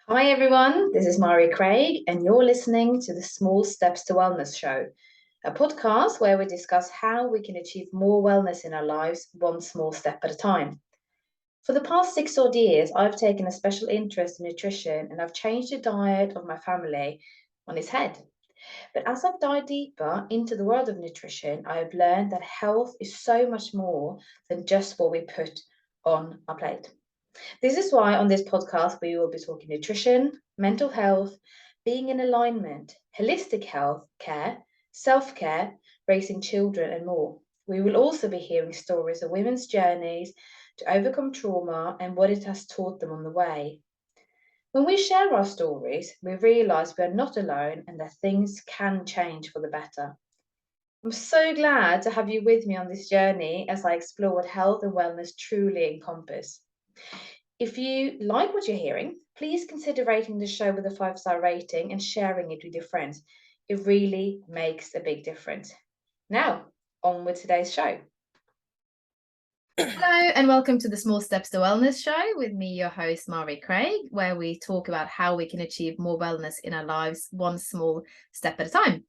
Hi everyone, this is Mari Craig, and you're listening to the Small Steps to Wellness show, a podcast where we discuss how we can achieve more wellness in our lives one small step at a time. For the past 6 odd years, I've taken a special interest in nutrition and I've changed the diet of my family on its head. But as I've dived deeper into the world of nutrition, I have learned that health is so much more than just what we put on our plate. This is why on this podcast we will be talking nutrition, mental health, being in alignment, holistic health care, self care, raising children, and more. We will also be hearing stories of women's journeys to overcome trauma and what it has taught them on the way. When we share our stories, we realize we are not alone and that things can change for the better. I'm so glad to have you with me on this journey as I explore what health and wellness truly encompass. If you like what you're hearing, please consider rating the show with a 5-star rating and sharing it with your friends. It really makes a big difference. Now, on with today's show. Hello, and welcome to the Small Steps to Wellness show with me, your host, Mari Craig, where we talk about how we can achieve more wellness in our lives, one small step at a time.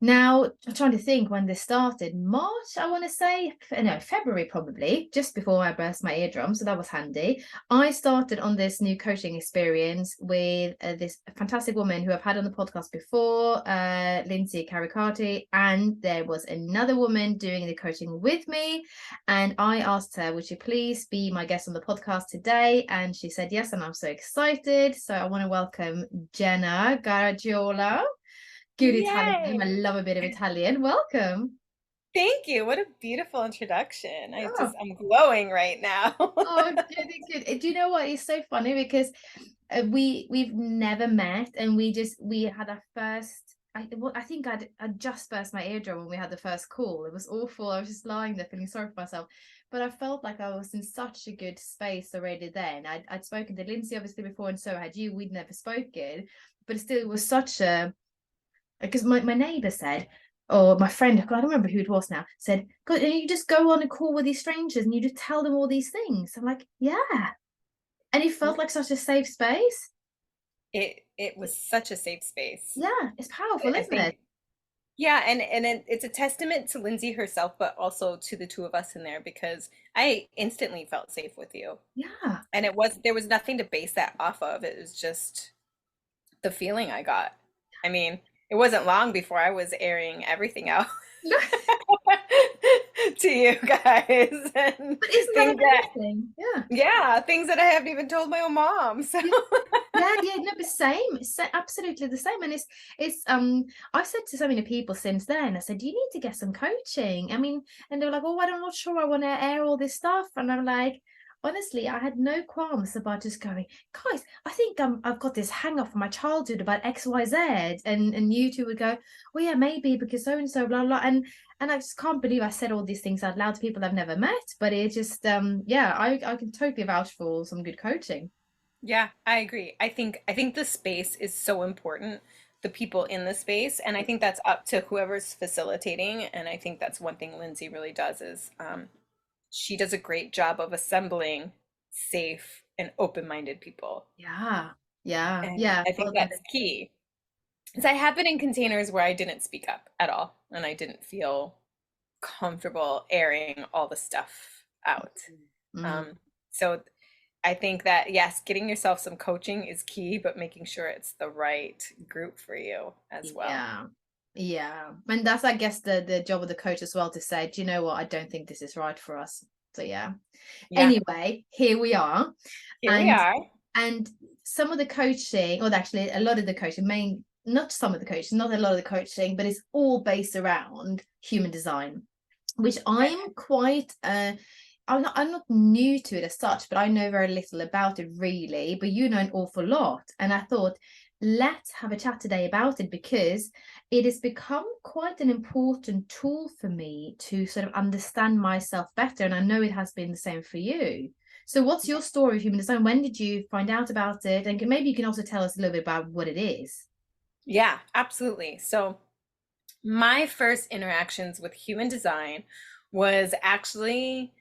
Now, I'm trying to think when this started. March, I want to say, no, February probably, just before I burst my eardrum. So that was handy. I started on this new coaching experience with this fantastic woman who I've had on the podcast before, Jenna Garagiola, and there was another woman doing the coaching with me. And I asked her, would you please be my guest on the podcast today? And she said yes, and I'm so excited. So I want to welcome Jenna Garagiola. Good Italian name. I Yay! love a bit of Italian. Welcome. Thank you. What a beautiful introduction. Oh, I'm glowing right now. good. Do you know what? It's so funny because we've never met, and we had our first. I think I just burst my eardrum when we had the first call. It was awful. I was just lying there feeling sorry for myself, but I felt like I was in such a good space already. Then I'd spoken to Lindsay obviously before, and so had you. We'd never spoken, but still, it was such a because my neighbor said, or my friend, I don't remember who it was now, said, God, you just go on a call with these strangers and you just tell them all these things. I'm like, yeah. And it felt like such a safe space. It was such a safe space. Yeah, it's powerful, I isn't it? think, yeah, it's a testament to Lindsay herself, but also to the two of us in there because I instantly felt safe with you. Yeah. And there was nothing to base that off of. It was just the feeling I got. I mean, it wasn't long before I was airing everything out to you guys and But isn't that things that amazing? Yeah. yeah, things that I haven't even told my own mom. So Yeah. Yeah, no, but same, absolutely the same. And it's I've said to so many people since then, I said, you need to get some coaching. I mean, and they were like, oh, I'm not sure I want to air all this stuff. And I'm like, honestly, I had no qualms about just going, guys, I think I've got this hang up from my childhood about XYZ. And you two would go, well, yeah, maybe because so and so, blah blah. And I just can't believe I said all these things out loud to people I've never met. But it just yeah, I can totally vouch for some good coaching. yeah, I agree. I think the space is so important, the people in the space, and I think that's up to whoever's facilitating. And I think that's one thing Lindsay really does is she does a great job of assembling safe and open-minded people. Yeah, yeah, And yeah. I Well, think that's key. Because I have been in containers where I didn't speak up at all, and I didn't feel comfortable airing all the stuff out. mm, Um, so I think that yes, getting yourself some coaching is key, but making sure it's the right group for you as well. yeah, yeah. And that's, I guess, the job of the coach as well to say, do you know what? I don't think this is right for us. So yeah. Yeah, Anyway, here we are, here we and are. and some of the coaching, or actually a lot of the coaching, not some of the coaching, not a lot of the coaching, but it's all based around human design, which Okay. I'm quite I'm not new to it as such, but I know very little about it really. But you know an awful lot. And I thought, let's have a chat today about it because it has become quite an important tool for me to sort of understand myself better. And I know it has been the same for you. So what's your story of human design? When did you find out about it? And maybe you can also tell us a little bit about what it is. Yeah, absolutely. So my first interactions with human design was actually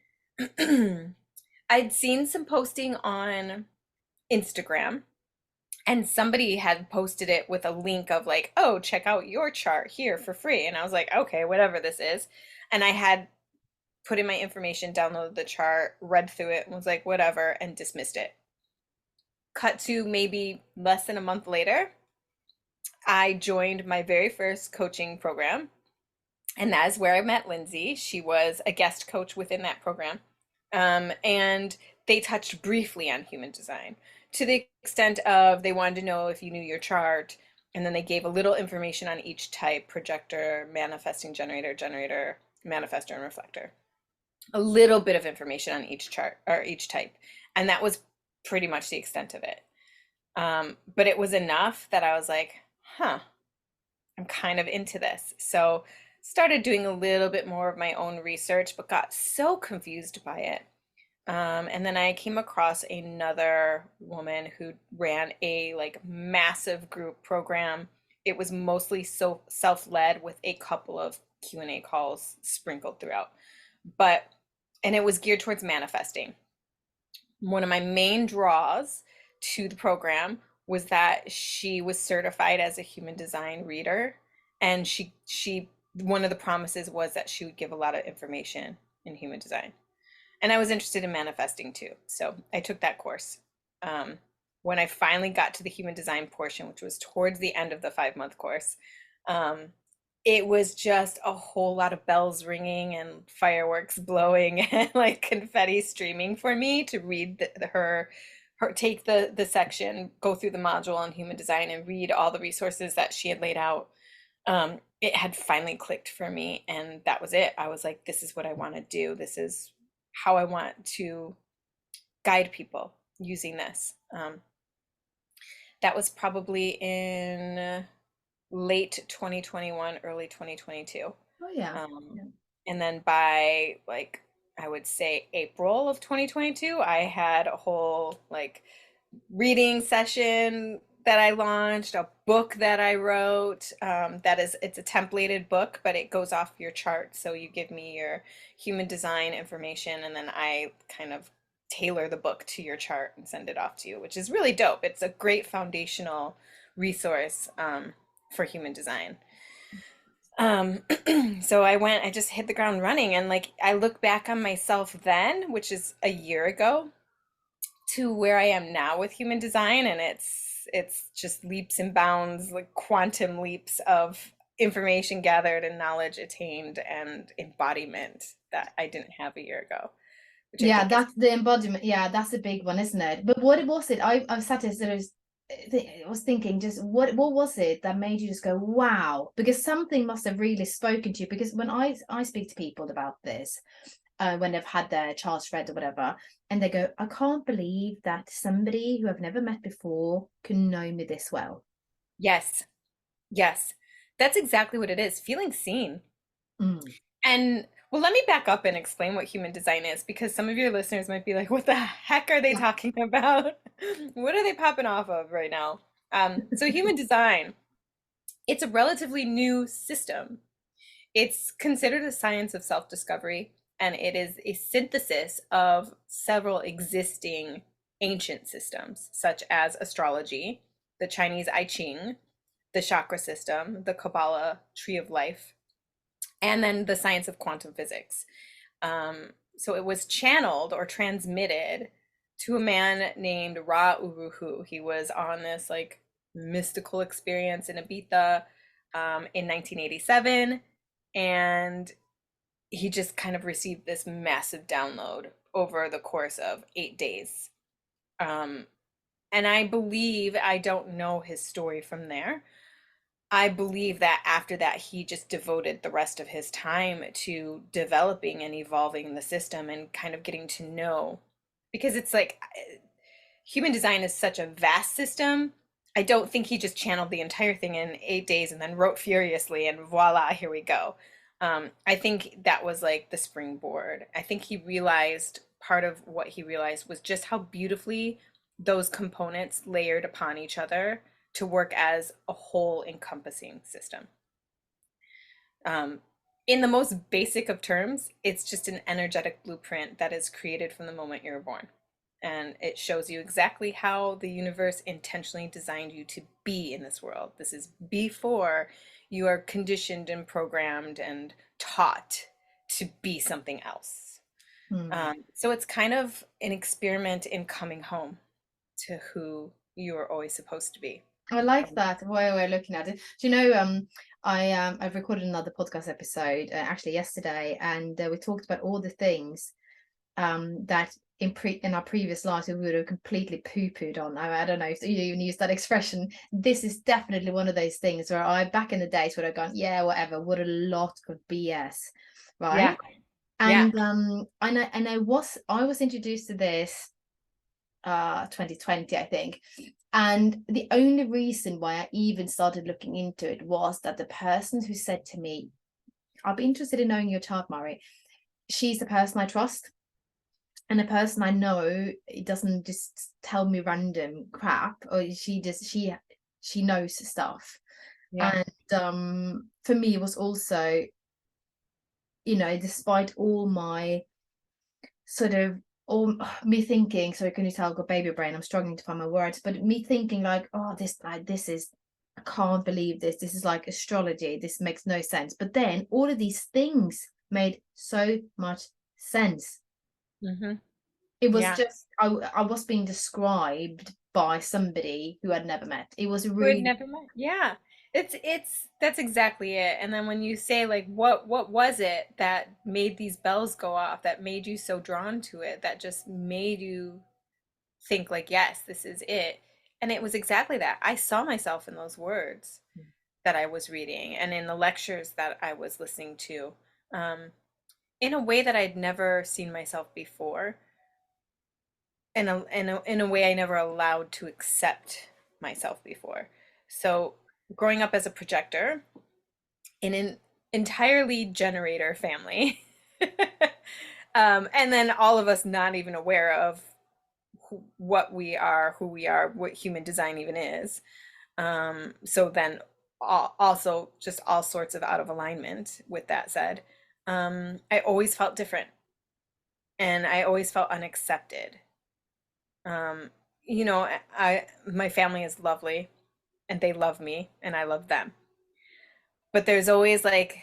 I'd seen some posting on Instagram And somebody had posted it with a link of like, oh, check out your chart here for free. And I was like, okay, whatever this is. And I had put in my information, downloaded the chart, read through it, and was like, whatever, and dismissed it. Cut to maybe less than a month later, I joined my very first coaching program. And that is where I met Lindsay. She was a guest coach within that program. And they touched briefly on human design to the extent of they wanted to know if you knew your chart. And then they gave a little information on each type: projector, manifesting generator, generator, manifestor, and reflector. A little bit of information on each chart or each type. And that was pretty much the extent of it. But it was enough that I was like, huh, I'm kind of into this. So started doing a little bit more of my own research, but got so confused by it. And then I came across another woman who ran a like massive group program. It was mostly so self-led with a couple of Q&A calls sprinkled throughout. But and it was geared towards manifesting. One of my main draws to the program was that she was certified as a human design reader, and she one of the promises was that she would give a lot of information in human design. And I was interested in manifesting too, so I took that course. When I finally got to the human design portion, which was towards the end of the 5-month course, um, it was just a whole lot of bells ringing and fireworks blowing and like confetti streaming for me to read her take the section, go through the module on human design and read all the resources that she had laid out. It had finally clicked for me, and that was it. I was like, this is what I want to do. This is how I want to guide people using this. That was probably in late 2021, early 2022. Oh yeah. Um, Yeah. and then by like, I would say April of 2022, I had a whole like reading session that I launched, a book that I wrote. It's a templated book, but it goes off your chart. So you give me your human design information, and then I kind of tailor the book to your chart and send it off to you, which is really dope. It's a great foundational resource for human design. Um, so I just hit the ground running, and like I look back on myself then, which is a year ago, to where I am now with human design, and it's just leaps and bounds, like quantum leaps of information gathered and knowledge attained and embodiment that I didn't have a year ago, which I Yeah, think is that's the embodiment. Yeah, that's a big one, isn't it? But what was it? I've sat here sort of I was thinking, just what was it that made you just go wow? Because something must have really spoken to you. Because when I speak to people about this, when they've had their charts read or whatever, and they go, I can't believe that somebody who I've never met before can know me this well. yes, yes. That's exactly what it is, feeling seen. Mm. And well, let me back up and explain what human design is, because some of your listeners might be like, what the heck are they talking about? What are they popping off of right now? So human design, it's a relatively new system. It's considered a science of self-discovery, and it is a synthesis of several existing ancient systems, such as astrology, the Chinese I Ching, the chakra system, the Kabbalah tree of life, and then the science of quantum physics. So it was channeled or transmitted to a man named Ra Uruhu. He was on this like mystical experience in Ibiza in 1987, and he just kind of received this massive download over the course of 8 days. Um, and I believe, I don't know his story from there, I believe that after that, he just devoted the rest of his time to developing and evolving the system and kind of getting to know, because it's like human design is such a vast system. I don't think he just channeled the entire thing in 8 days and then wrote furiously and voila, here we go. I think that was like the springboard. I think he realized, part of what he realized was just how beautifully those components layered upon each other to work as a whole encompassing system. Um, in the most basic of terms, it's just an energetic blueprint that is created from the moment you're born. and it shows you exactly how the universe intentionally designed you to be in this world. This is before you are conditioned and programmed and taught to be something else. Hmm. So it's kind of an experiment in coming home to who you are always supposed to be. I like that way we're looking at it. Do you know, I've recorded another podcast episode actually yesterday, and we talked about all the things that in our previous lives we would have completely poo-pooed on. I don't know if you even use that expression. This is definitely one of those things where I back in the days would have gone, yeah, whatever, what a lot of BS, Yeah, right? yeah. And I was introduced to this 2020, I think. And the only reason why I even started looking into it was that the person who said to me, I'll be interested in knowing your chart, Mari. She's the person I trust. And the person I know, it doesn't just tell me random crap, or she knows stuff. Yeah. And for me, it was also, despite all my sort of all me thinking, sorry, can you tell I've got baby brain? I'm struggling to find my words, but me thinking like, oh, this is, I can't believe this. This is like astrology. This makes no sense. But then all of these things made so much sense. Hmm. It was Yeah. just I was being described by somebody who I'd never met. It was Who had really never met. Yeah. It's that's exactly it. And then when you say like what was it that made these bells go off, that made you so drawn to it, that just made you think like, yes, this is it. And it was exactly that. I saw myself in those words that I was reading and in the lectures that I was listening to, um, in a way that I'd never seen myself before, in a way I never allowed to accept myself before. So growing up as a projector in an entirely generator family, and then all of us not even aware of what we are, who we are, what human design even is. So then also just all sorts of out of alignment with that said. I always felt different and I always felt unaccepted. Um, my family is lovely and they love me and I love them. But there's always like,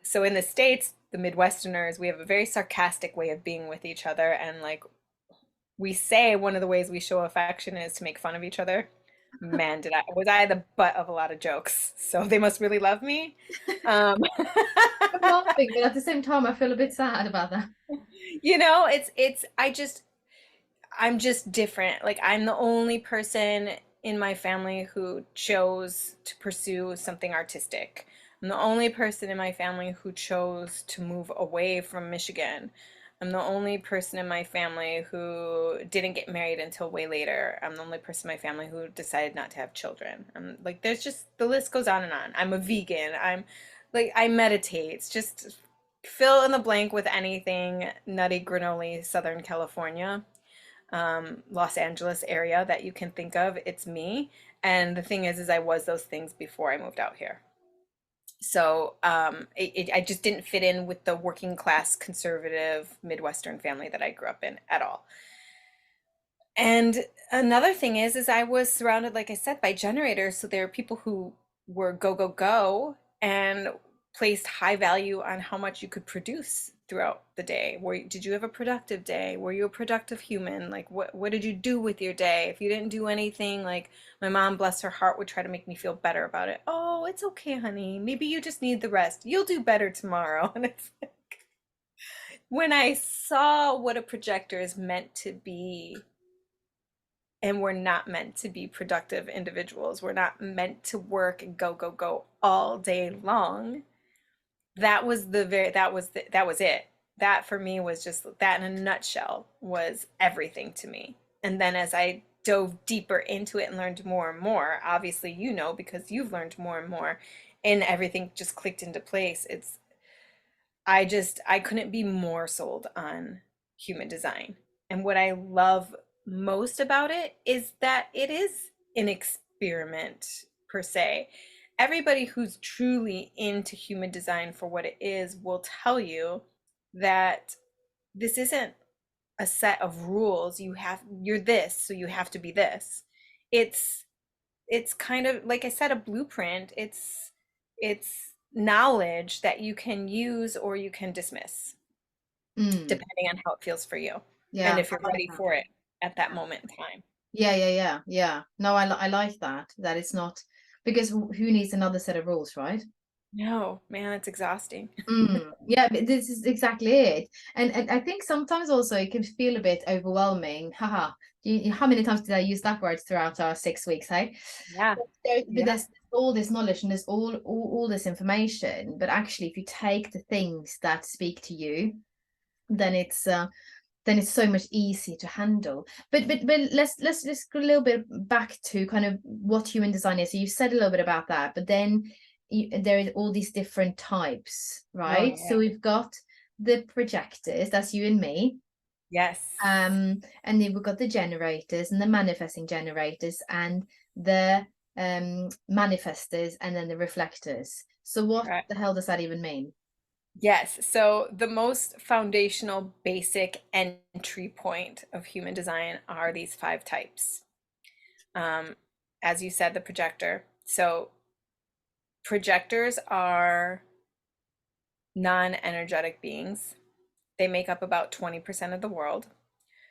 so in the States, the Midwesterners, we have a very sarcastic way of being with each other. And like we say one of the ways we show affection is to make fun of each other. Man, was I the butt of a lot of jokes. So they must really love me. Um, I'm laughing, but at the same time I feel a bit sad about that. I'm just different. Like I'm the only person in my family who chose to pursue something artistic. I'm the only person in my family who chose to move away from Michigan. I'm the only person in my family who didn't get married until way later. I'm the only person in my family who decided not to have children. I'm like, there's just the list goes on and on. I'm a vegan. I'm like, I meditate. It's just fill in the blank with anything nutty, granola, Southern California, Los Angeles area that you can think of. It's me. And the thing is I was those things before I moved out here. So I just didn't fit in with the working class conservative Midwestern family that I grew up in at all. And another thing is I was surrounded, like I said, by generators. So there are people who were go, go, go and placed high value on how much you could produce throughout the day. Did you have a productive day? Were you a productive human? Like what did you do with your day? If you didn't do anything, like my mom, bless her heart, would try to make me feel better about it. Oh, it's okay, honey. Maybe you just need the rest. You'll do better tomorrow. And it's like, when I saw what a projector is meant to be, and we're not meant to be productive individuals. We're not meant to work and go, go, go all day long. That was it. That for me was just that in a nutshell was everything to me. And then as I dove deeper into it and learned more and more, obviously because you've learned more and more and everything just clicked into place. I couldn't be more sold on human design. And what I love most about it is that it is an experiment per se. Everybody who's truly into human design for what it is will tell you that this isn't a set of rules. You're this, so you have to be this. It's it's kind of like I said, a blueprint. It's knowledge that you can use or you can dismiss, Mm. depending on how it feels for you and Yeah, if you're I like ready that. for it at that moment in time. Yeah, yeah, yeah, yeah. No, I like that. That it's not, because who needs another set of rules, right? No, man, it's exhausting. Mm. Yeah, but this is exactly it. And I think sometimes also it can feel a bit overwhelming. Haha. How many times did I use that word throughout our 6 weeks, hey? Yeah. But Yeah. there's all this knowledge and there's all this information. But actually, if you take the things that speak to you, then it's so much easier to handle. But let's just go a little bit back to kind of what human design is. So you said a little bit about that, but then there is all these different types, Oh, right? So yeah. we've got the projectors, that's you and me. Yes. And then we've got the generators and the manifesting generators and the manifestors and then the reflectors. So what Correct. the hell does that even mean? Yes. So the most foundational, basic entry point of human design are these five types. Um, as you said, the projector. So projectors are non-energetic beings. They make up about 20% of the world.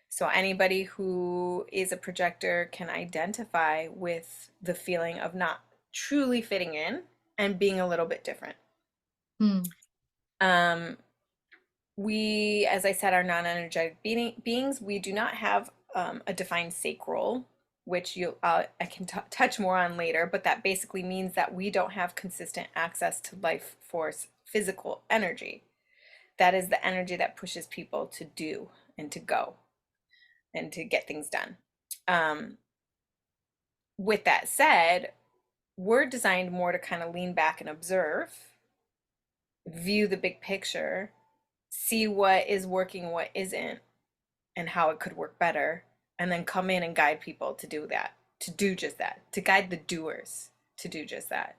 So anybody who is a projector can identify with the feeling of not truly fitting in and being a little bit different. Hmm. Um, we, as I said, are non-energetic beings. We do not have a defined sacral, which I can touch more on later, but that basically means that we don't have consistent access to life force physical energy. That is the energy that pushes people to do and to go and to get things done. Um, with that said, we're designed more to kind of lean back and observe, view the big picture, see what is working, what isn't, and how it could work better, and then come in and guide people to do that, to do just that, to guide the doers to do just that.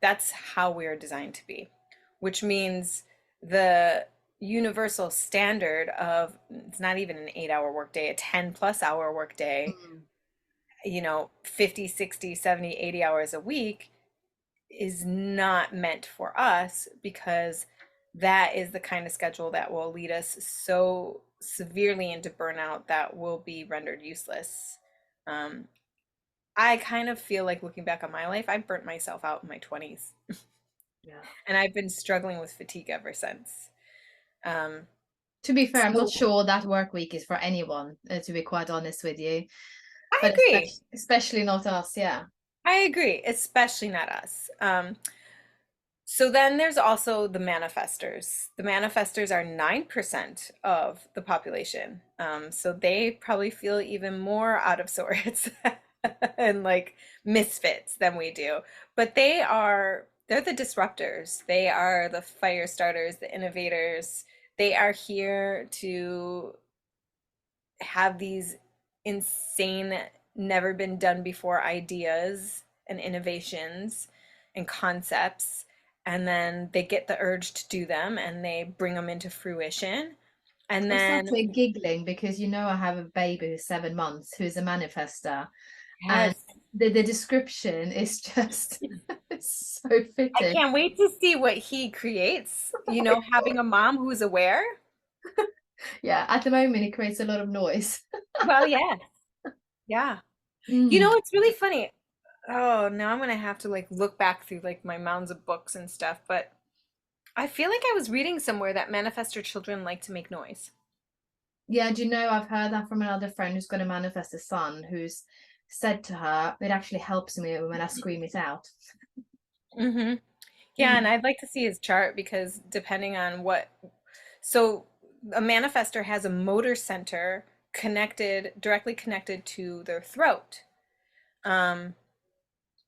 That's how we're designed to be, which means the universal standard of it's not even an 8 hour workday, a 10 plus hour workday, Hmm. 50, 60, 70, 80 hours a week is not meant for us because that is the kind of schedule that will lead us so severely into burnout that will be rendered useless. Um, I kind of feel like looking back on my life, I burnt myself out in my 20s Yeah. and I've been struggling with fatigue ever since. Um, To be fair, I'm not so sure that work week is for anyone, to be quite honest with you. I But agree. especially not us, yeah. I agree, especially not us. So then there's also the manifestors. The manifestors are 9% of the population. So they probably feel even more out of sorts and like misfits than we do. But they're the disruptors. They are the fire starters, the innovators. They are here to have these insane, never been done before ideas and innovations and concepts. And then they get the urge to do them and they bring them into fruition. And I'm sat then, here giggling because I have a baby who's 7 months who's a manifester, and yes, the description is just so I fitting. can't wait to see what he creates. Having a mom who's aware. Yeah, at the moment it creates a lot of noise. Well, yeah, yeah. Mm. It's really funny. Oh, now I'm gonna have to like look back through like my mounds of books and stuff, but I feel like I was reading somewhere that manifestor children like to make noise. Yeah, do you know, I've heard that from another friend who's going to manifest a son who's said to her, it actually helps me when I scream it out. Mm-hmm. Yeah, and Mm. I'd like to see his chart because depending on so a manifestor has a motor center directly connected to their throat. Um,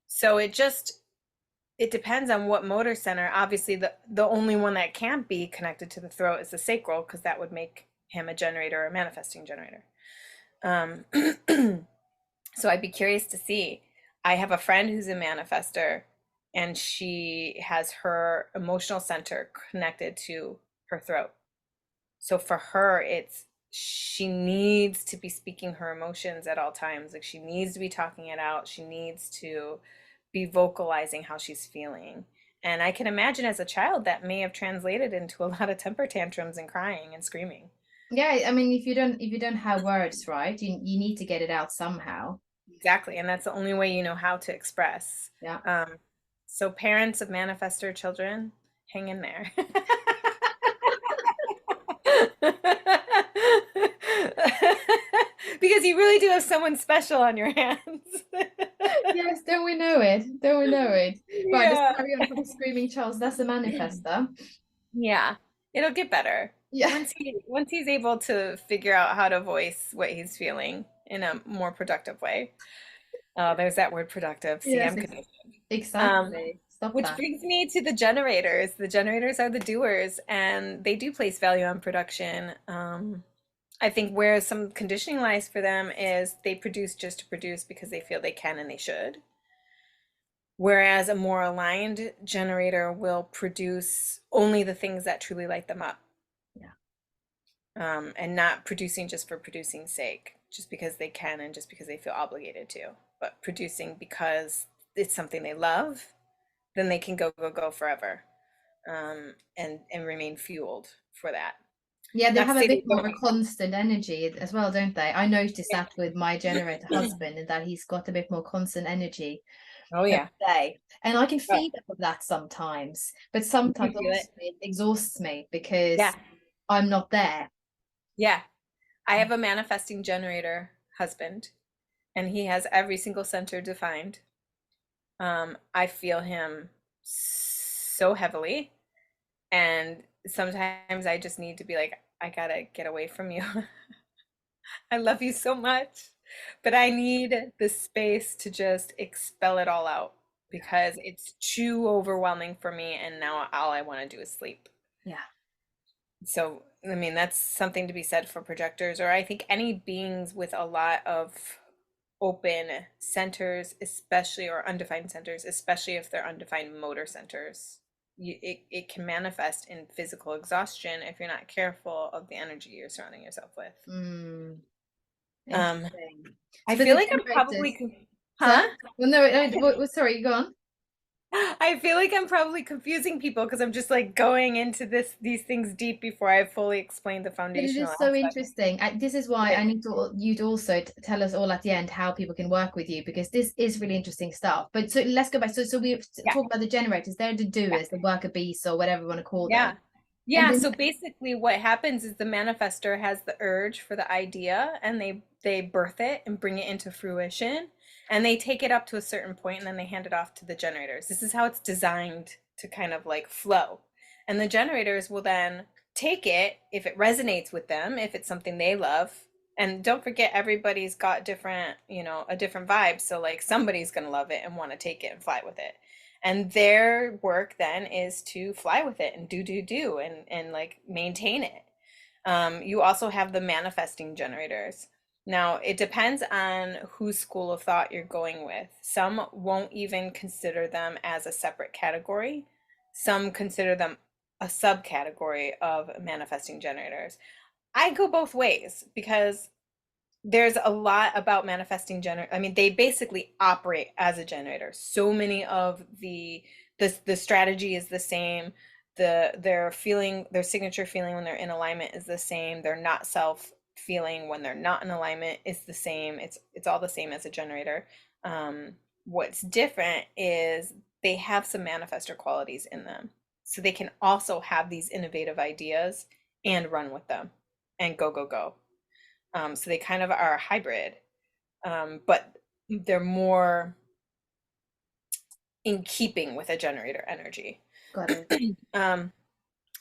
so it depends on what motor center. Obviously, the only one that can't be connected to the throat is the sacral because that would make him a generator or a manifesting generator. Um, So I'd be curious to see. I have a friend who's a manifester, and she has her emotional center connected to her throat. So for her, it's she needs to be speaking her emotions at all times. Like she needs to be talking it out. She needs to be vocalizing how she's feeling. And I can imagine as a child that may have translated into a lot of temper tantrums and crying and screaming. Yeah, I mean, if you don't have words, right, you need to get it out somehow. Exactly. And that's the only way you know how to express. Yeah. Um, so parents of manifestor children, hang in there. Because you really do have someone special on your hands. Yes, don't we know it? Don't we know it? Right, let's Yeah. carry on for the screaming Charles. That's the manifester. Yeah. It'll get better. Yeah. Once he's able to figure out how to voice what he's feeling in a more productive way. Oh, there's that word productive. See, Yes, I'm conditioned. Um, exactly. Stop which that. brings me to the generators. The generators are the doers, and they do place value on production. I think where some conditioning lies for them is they produce just to produce because they feel they can and they should. Whereas a more aligned generator will produce only the things that truly light them up, Yeah. and not producing just for producing sake, just because they can and just because they feel obligated to, but producing because it's something they love, then they can go forever, and remain fueled for that. Yeah, they Not to have a say bit they more don't. of a constant energy as well, don't they? I noticed Yeah. that with my generator husband, and that he's got a bit more constant energy Oh per yeah. day. And I can Oh, feed off of that sometimes, but you sometimes feel it. also it exhausts me because Yeah. I'm not there. Yeah. I have a manifesting generator husband, and he has every single center defined. I feel him so heavily, and sometimes I just need to be like, I gotta get away from you. I love you so much, but I need the space to just expel it all out because it's too overwhelming for me, and now all I want to do is sleep. Yeah. So, I mean, that's something to be said for projectors, or I think any beings with a lot of open centers, especially, or undefined centers, especially if they're undefined motor centers. It can manifest in physical exhaustion if you're not careful of the energy you're surrounding yourself with. Mm, Um, interesting. I So for feel the like I'm generators, huh? sir? Well, no, sorry, go on. I feel like I'm probably confusing people because I'm just like going into these things deep before I fully explain the But it foundational is so aspect. interesting. This is why It I is. need you to also tell us all at the end how people can work with you, because this is really interesting stuff. But so let's go back. So we Yeah. talk about the generators. They're the Yeah. doers, the worker bees, or whatever we want to call them. Yeah. And Yeah, then so basically what happens is the manifestor has the urge for the idea, and they birth it and bring it into fruition, and they take it up to a certain point and then they hand it off to the generators. This is how it's designed to kind of like flow. And the generators will then take it if it resonates with them, if it's something they love. And don't forget everybody's got different, a different vibe, so like somebody's going to love it and want to take it and fly with it, and their work then is to fly with it and do and like maintain it. You also have the manifesting generators. Now it depends on whose school of thought you're going with. Some won't even consider them as a separate category. Some consider them a subcategory of manifesting generators. I go both ways because there's a lot about manifesting generator. I mean, they basically operate as a generator. So many of the strategy is the same. Their signature feeling when they're in alignment is the same. Their not self feeling when they're not in alignment is the same. It's all the same as a generator. What's different is they have some manifestor qualities in them. So they can also have these innovative ideas and run with them and go. So they kind of are a hybrid, but they're more in keeping with a generator energy. got it. um,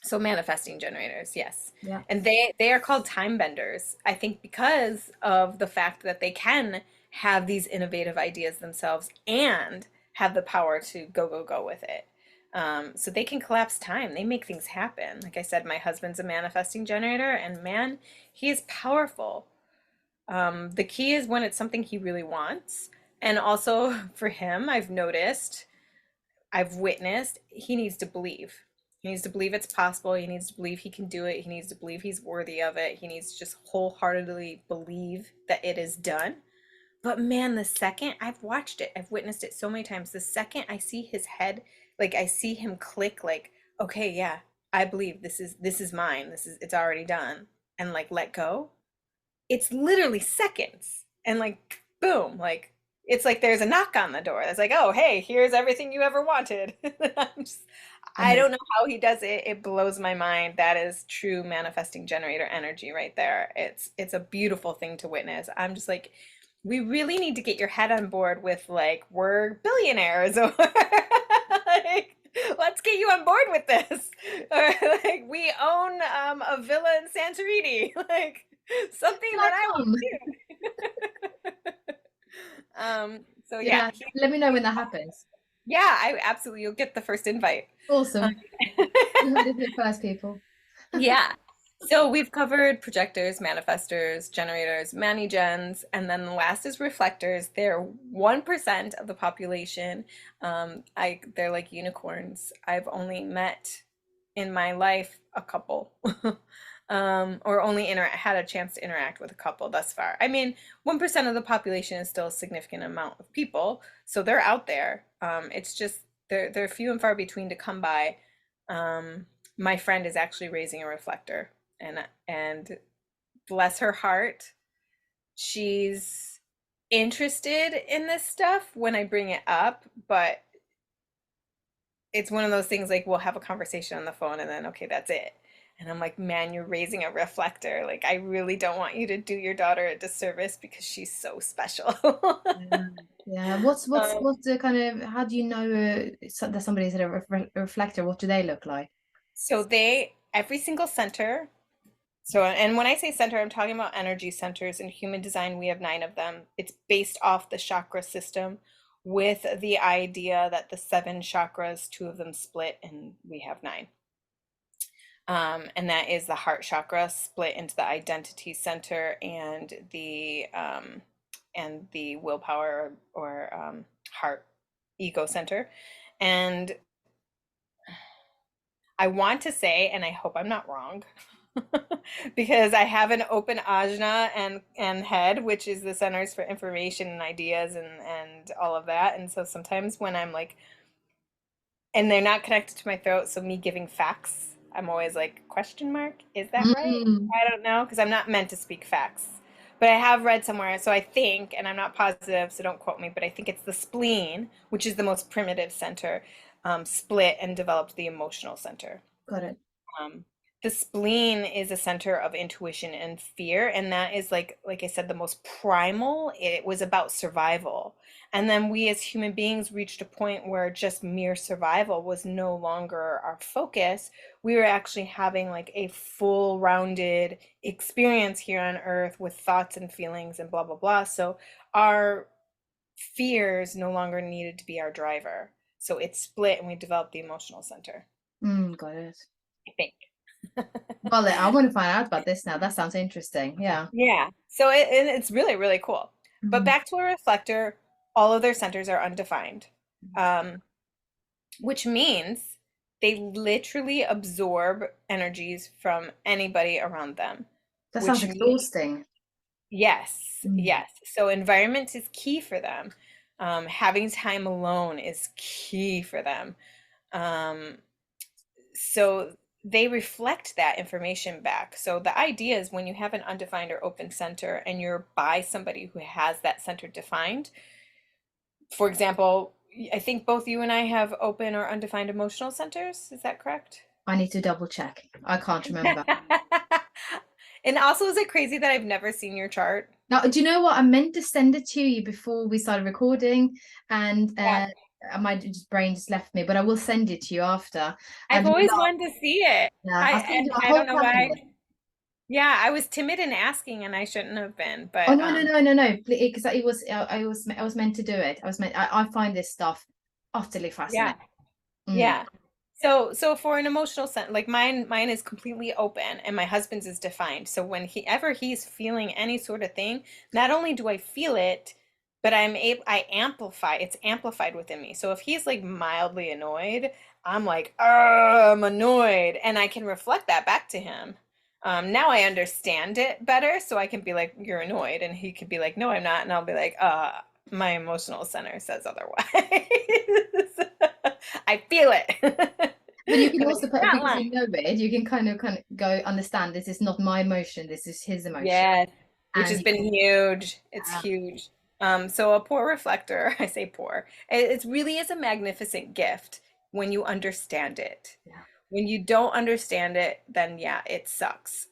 so manifesting generators, yes. Yeah. And they are called time benders, I think, because of the fact that they can have these innovative ideas themselves and have the power to go with it. So they can collapse time. They make things happen. Like I said, my husband's a manifesting generator, and man, he is powerful. The key is when it's something he really wants. And also for him, I've witnessed, he needs to believe. He needs to believe it's possible. He needs to believe he can do it. He needs to believe he's worthy of it. He needs to just wholeheartedly believe that it is done. But man, the second I've watched it, I've witnessed it so many times. The second I see his head, like I see him click, like, okay, yeah, I believe this is mine. It's already done. And like let go. It's literally seconds. And like boom, like it's like there's a knock on the door. It's like, oh hey, here's everything you ever wanted. I Amazing. don't know how he does it. It blows my mind. That is true manifesting generator energy right there. It's a beautiful thing to witness. I'm just like, we really need to get your head on board with like we're billionaires or like let's get you on board with this. Or like we own a villa in Santorini. Like something Can I that I come? want to do. So yeah, Yeah, let me know when that happens. yeah, I absolutely you'll get the first invite. Um, Awesome. You heard it here first, people. Yeah. So we've covered projectors, manifestors, generators, mani-gens, and then the last is reflectors. They're 1% of the population. They're like unicorns. I've only met in my life a couple, or only had a chance to interact with a couple thus far. I mean, 1% of the population is still a significant amount of people, so they're out there. It's just they're few and far between to come by. My friend is actually raising a reflector, and bless her heart, she's interested in this stuff when I bring it up, but it's one of those things like we'll have a conversation on the phone and then okay, that's it. And I'm like, man, you're raising a reflector. Like, I really don't want you to do your daughter a disservice because she's so special. Yeah. Yeah. What's Um, what's the kind of, how do you know that somebody's a reflector? What do they look like? so every single center. So, and when I say center, I'm talking about energy centers. In human design, we have 9 of them. It's based off the chakra system with the idea that the 7 chakras, 2 of them split, and we have 9. And that is the heart chakra split into the identity center and the willpower or heart ego center. And I want to say, and I hope I'm not wrong, because I have an open ajna and head, which is the centers for information and ideas and all of that. And so sometimes when I'm like, and they're not connected to my throat, so me giving facts, I'm always like, question mark, is that right? Mm, I don't know, because I'm not meant to speak facts. But I have read somewhere, so I think, and I'm not positive, so don't quote me, but I think it's the spleen, which is the most primitive center, split and developed the emotional center. got it. Um, the spleen is a center of intuition and fear, and that is like I said, the most primal. It was about survival. And then we as human beings reached a point where just mere survival was no longer our focus. We were actually having like a full rounded experience here on earth with thoughts and feelings and blah blah blah. So our fears no longer needed to be our driver. So it split and we developed the emotional center, Got it. I think. Well, I want to find out about this now. That sounds interesting. Yeah. Yeah. So and it's really, really cool. But Mm. back to a reflector, all of their centers are undefined, um, which means they literally absorb energies from anybody around them, That sounds which means, exhausting. yes, Mm. yes. So environment is key for them. Having time alone is key for them. Um, so they reflect that information back. So the idea is when you have an undefined or open center and you're by somebody who has that center defined, for example, I think both you and I have open or undefined emotional centers. Is that correct? I need to double check. I can't remember. And also, is it crazy that I've never seen your chart? Now, do you know what? I meant to send it to you before we started recording, and Yeah. my brain just left me. But I will send it to you after. I've And always wanted to see it. yeah, I'll send And you a I whole don't know why. calendar. Yeah, I was timid in asking and I shouldn't have been, Oh but no, no, no, no, no! Because I was meant to do it. I find this stuff utterly yeah. fascinating. Mm. Yeah. So for an emotional sense, like mine is completely open and my husband's is defined. So when he's feeling any sort of thing, not only do I feel it, but I amplify, it's amplified within me. So if he's like mildly annoyed, I'm like, I'm annoyed, and I can reflect that back to him. Now I understand it better, so I can be like, you're annoyed, and he could be like, no, I'm not, and I'll be like, my emotional center says otherwise. I feel it. But you can And also it's put, not because lying. you know it, you can kind of go understand this is not my emotion, this is his emotion. Yes, which And has you been can, huge. It's yeah, huge. So a poor reflector, I say poor, it really is a magnificent gift when you understand it. yeah. When you don't understand it, then yeah, it sucks.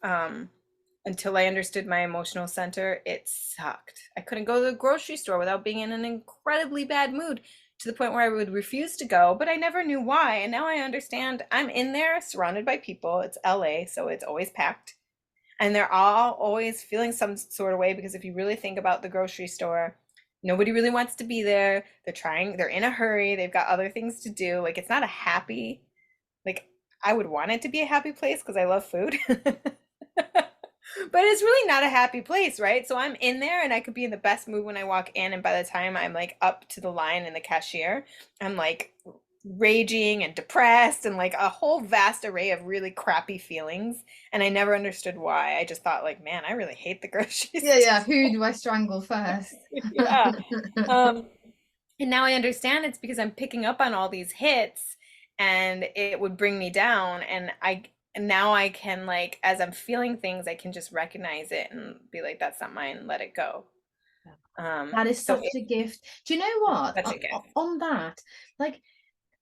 Until I understood my emotional center, it sucked. I couldn't go to the grocery store without being in an incredibly bad mood to the point where I would refuse to go, but I never knew why. And now I understand I'm in there surrounded by people. It's LA, so it's always packed, and they're all always feeling some sort of way, because if you really think about the grocery store, nobody really wants to be there. They're in a hurry, they've got other things to do. Like, it's not a happy, like, I would want it to be a happy place because I love food. But it's really not a happy place, right? So I'm in there and I could be in the best mood when I walk in, and by the time I'm like up to the line in the cashier, I'm like raging and depressed and like a whole vast array of really crappy feelings. And I never understood why. I just thought like, man, I really hate the grocery Yeah, store. yeah. Who do I strangle first? Yeah. Um, and now I understand it's because I'm picking up on all these hits, and it would bring me down. And now I can, like, as I'm feeling things, I can just recognize it and be like, that's not mine, let it go. That is So such it's a gift. Do you know what? such a gift. On that, like,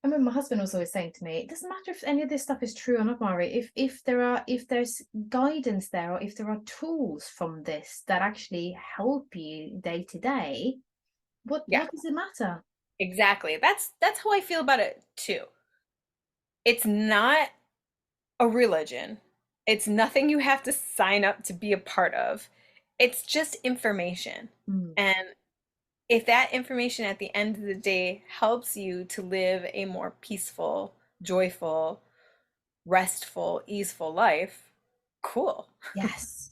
I remember my husband was always saying to me, it doesn't matter if any of this stuff is true or not, Mari. If there's guidance there, or if there are tools from this that actually help you day to day, Yeah, what does it matter? exactly. That's how I feel about it too. It's not a religion. It's nothing you have to sign up to be a part of. It's just information. Mm. And if that information at the end of the day helps you to live a more peaceful, joyful, restful, easeful life, cool. Yes.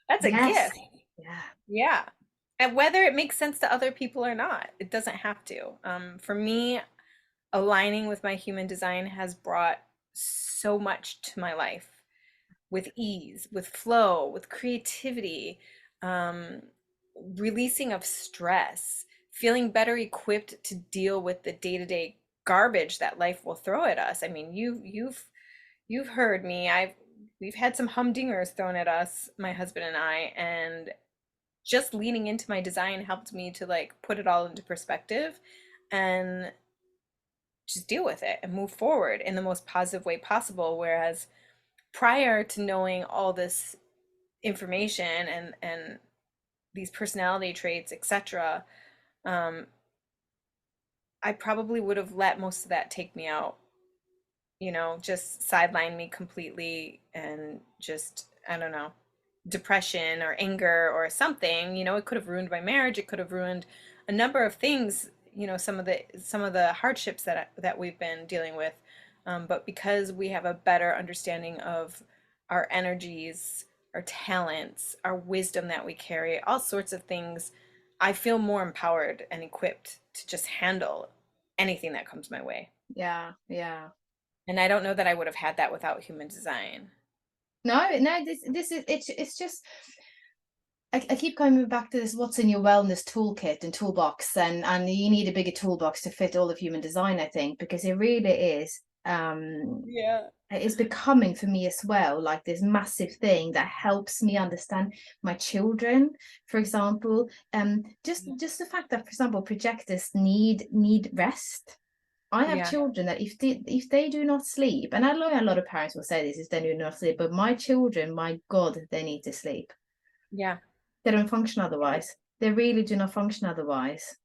That's a Yes. gift. Yeah. Yeah. And whether it makes sense to other people or not, it doesn't have to. For me, aligning with my human design has brought so much to my life, with ease, with flow, with creativity, um, releasing of stress, feeling better equipped to deal with the day-to-day garbage that life will throw at us. I mean, you've heard me. We've had some humdingers thrown at us, my husband and I, and just leaning into my design helped me to like put it all into perspective and just deal with it and move forward in the most positive way possible. Whereas prior to knowing all this information and these personality traits, etc., um, I probably would have let most of that take me out, just sideline me completely, and just, I don't know, depression or anger or something. It could have ruined my marriage. It could have ruined a number of things, some of the hardships that we've been dealing with. But because we have a better understanding of our energies, our talents, our wisdom that we carry, all sorts of things, I feel more empowered and equipped to just handle anything that comes my way. Yeah. Yeah. And I don't know that I would have had that without human design. No, no, this is it's just I keep coming back to this, what's in your wellness toolkit and toolbox, and you need a bigger toolbox to fit all of human design, I think, because it really is Yeah. it's becoming for me as well like this massive thing that helps me understand my children, for example. Just the fact that, for example, projectors need rest. I have Yeah. children that if they do not sleep, and I know a lot of parents will say this, if they do not sleep, but my children, my God, they need to sleep. Yeah. They don't function otherwise. They really do not function otherwise.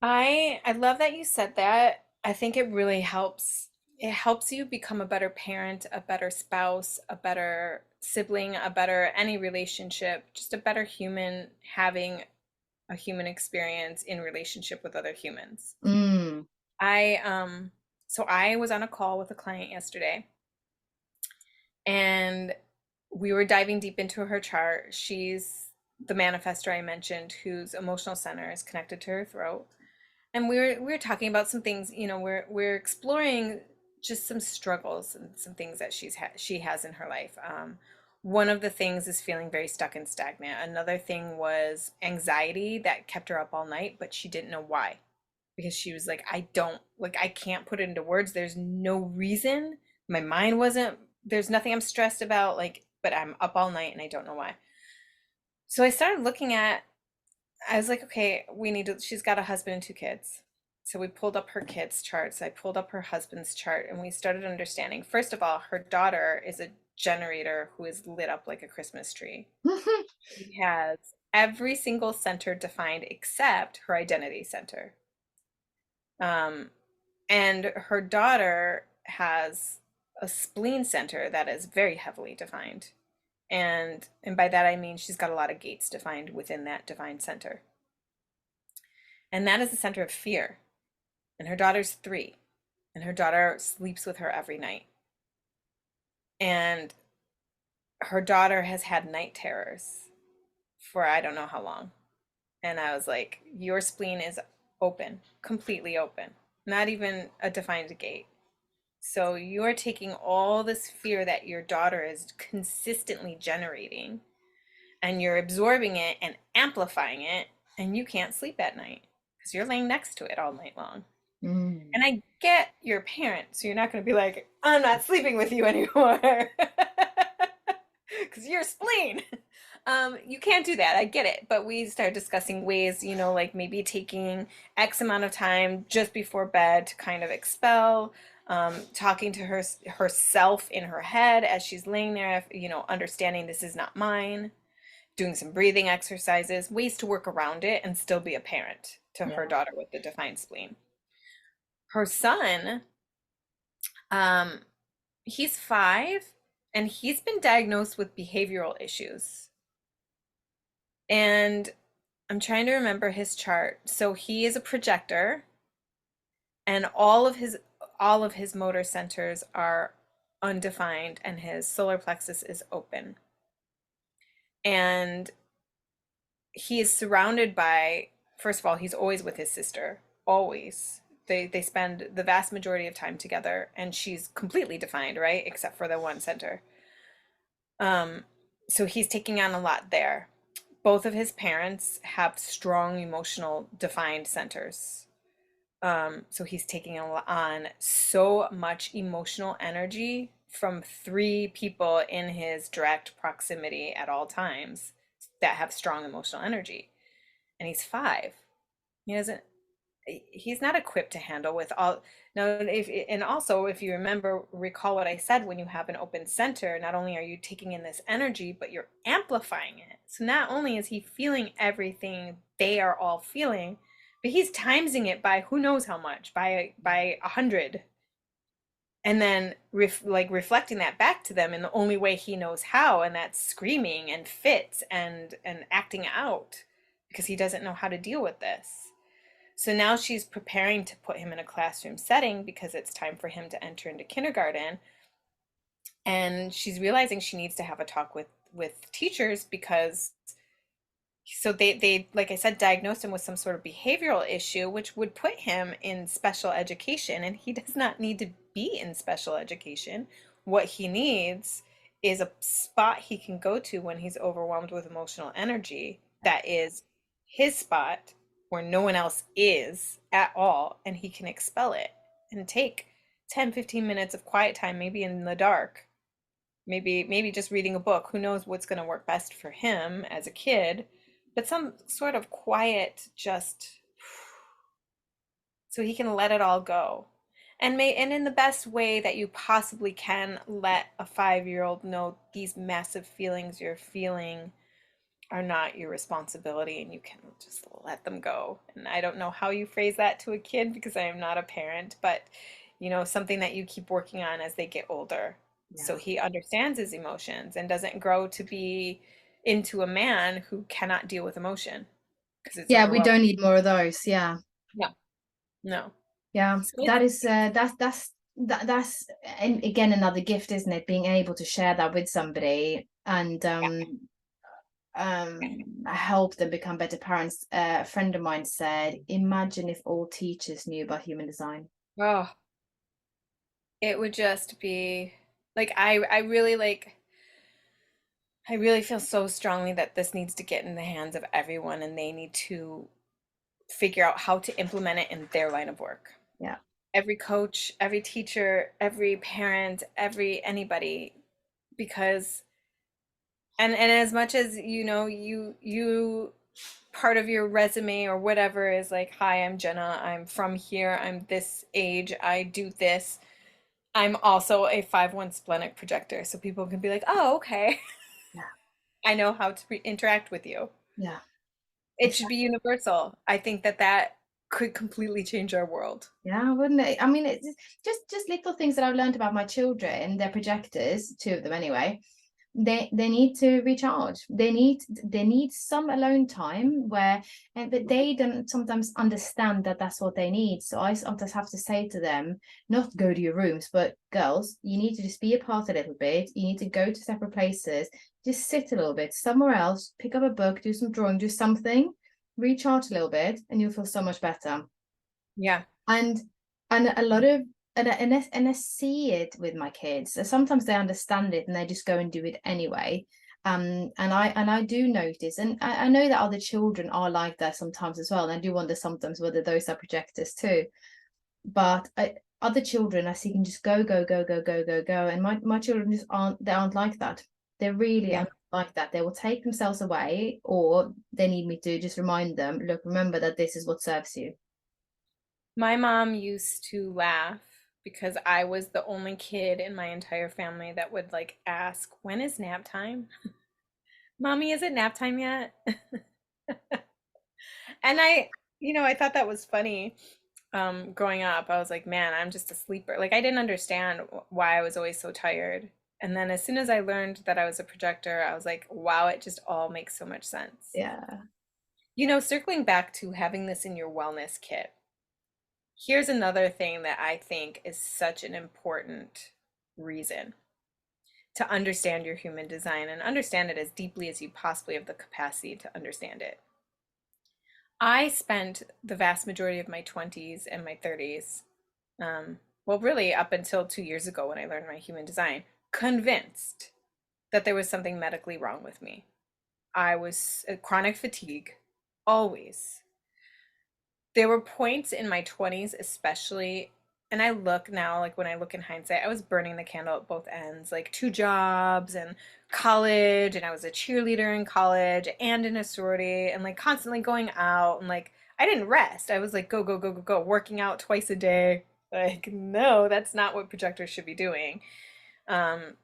I love that you said that. I think it really helps. It helps you become a better parent, a better spouse, a better sibling, a better any relationship, just a better human, having a human experience in relationship with other humans. Mm. So I was on a call with a client yesterday, and we were diving deep into her chart. She's the manifestor I mentioned, whose emotional center is connected to her throat. And we were talking about some things, you know, we're exploring just some struggles and some things that she has in her life. One of the things is feeling very stuck and stagnant. Another thing was anxiety that kept her up all night, but she didn't know why. Because she was like, I can't put it into words. There's no reason. My mind wasn't, there's nothing I'm stressed about, like, but I'm up all night and I don't know why. So I started looking at, I was like, okay, she's got a husband and 2 kids. So we pulled up her kids' charts. I pulled up her husband's chart and we started understanding. First of all, her daughter is a generator who is lit up like a Christmas tree. She has every single center defined except her identity center. And her daughter has a spleen center that is very heavily defined. And by that I mean she's got a lot of gates defined within that defined center. And that is the center of fear. And her daughter's 3. And her daughter sleeps with her every night. And her daughter has had night terrors for I don't know how long. And I was like, your spleen is open, completely open, not even a defined gate. So you're taking all this fear that your daughter is consistently generating and you're absorbing it and amplifying it, and you can't sleep at night because you're laying next to it all night long. And I get you're a parent, so you're not going to be like, I'm not sleeping with you anymore because you're spleen. You can't do that. I get it. But we started discussing ways, you know, like maybe taking X amount of time just before bed to kind of expel, talking to herself in her head as she's laying there, you know, understanding this is not mine, doing some breathing exercises, ways to work around it and still be a parent to her daughter with the defined spleen. Her son, he's 5 and he's been diagnosed with behavioral issues. And I'm trying to remember his chart. So he is a projector and all of his motor centers are undefined and his solar plexus is open. And he is surrounded by, first of all, he's always with his sister, always. They spend the vast majority of time together and she's completely defined, right? Except for the one center. So he's taking on a lot there. Both of his parents have strong emotional defined centers. So he's taking on so much emotional energy from 3 people in his direct proximity at all times that have strong emotional energy. And he's 5. He's not equipped to handle with all. No, and also if you recall what I said, when you have an open center, not only are you taking in this energy, but you're amplifying it. So not only is he feeling everything they are all feeling, but he's timesing it by who knows how much, by 100. And then reflecting that back to them in the only way he knows how, and that's screaming and fits and acting out because he doesn't know how to deal with this. So now she's preparing to put him in a classroom setting because it's time for him to enter into kindergarten. And she's realizing she needs to have a talk with teachers because so they like I said, diagnosed him with some sort of behavioral issue, which would put him in special education, and he does not need to be in special education. What he needs is a spot he can go to when he's overwhelmed with emotional energy that is his spot where no one else is at all, and he can expel it and take 10-15 minutes of quiet time, maybe in the dark, maybe just reading a book. Who knows what's going to work best for him as a kid, but some sort of quiet, just so he can let it all go. And in the best way that you possibly can, let a 5-year-old know these massive feelings you're feeling are not your responsibility and you can just let them go. And I don't know how you phrase that to a kid because I am not a parent, but you know, something that you keep working on as they get older. So he understands his emotions and doesn't grow to be into a man who cannot deal with emotion. We don't need more of those. No. That is that's and again another gift, isn't it? Being able to share that with somebody and help them become better parents. A friend of mine said, imagine if all teachers knew about human design. Oh, it would just be like I really like I really feel so strongly that this needs to get in the hands of everyone and they need to figure out how to implement it in their line of work. Yeah. Every coach, every teacher, every parent, every anybody, because and as much as you part of your resume or whatever is like, hi, I'm Jenna, I'm from here, I'm this age, I do this. I'm also a 5/1 splenic projector, so people can be like, oh, okay. Yeah. I know how to interact with you. Yeah. It should be universal. I think that that could completely change our world. Yeah, wouldn't it? I mean, it's just little things that I've learned about my children. They're projectors, two of them anyway. They need to recharge. They need some alone time where, but they don't sometimes understand that that's what they need. So I sometimes have to say to them, not go to your rooms, but girls, you need to just be apart a little bit. You need to go to separate places. Just sit a little bit somewhere else. Pick up a book, do some drawing, do something, recharge a little bit, and you'll feel so much better. Yeah. and and a lot of and I see it with my kids. So sometimes they understand it and they just go and do it anyway. And I do notice, and I know that other children are like that sometimes as well. And I do wonder sometimes whether those are projectors too. But other children I see can just go, go, go, go, go, go, go. And my children just aren't like that. They really Yeah. aren't like that. They will take themselves away, or they need me to just remind them, look, remember that this is what serves you. My mom used to laugh because I was the only kid in my entire family that would like ask, when is nap time? Mommy, is it nap time yet? And I thought that was funny. Growing up, I was like, man, I'm just a sleeper. Like, I didn't understand why I was always so tired. And then as soon as I learned that I was a projector, I was like, wow, it just all makes so much sense. Yeah. Circling back to having this in your wellness kit, here's another thing that I think is such an important reason to understand your human design and understand it as deeply as you possibly have the capacity to understand it. I spent the vast majority of my 20s and my 30s, well, really up until 2 years ago when I learned my human design, convinced that there was something medically wrong with me. I was chronic fatigue, always. There were points in my 20s, especially, and I look now, like when I look in hindsight, I was burning the candle at both ends, like 2 jobs and college, and I was a cheerleader in college and in a sorority, and like constantly going out, and like I didn't rest. I was like, go, go, go, go, go, working out twice a day. Like, no, that's not what projectors should be doing. Um,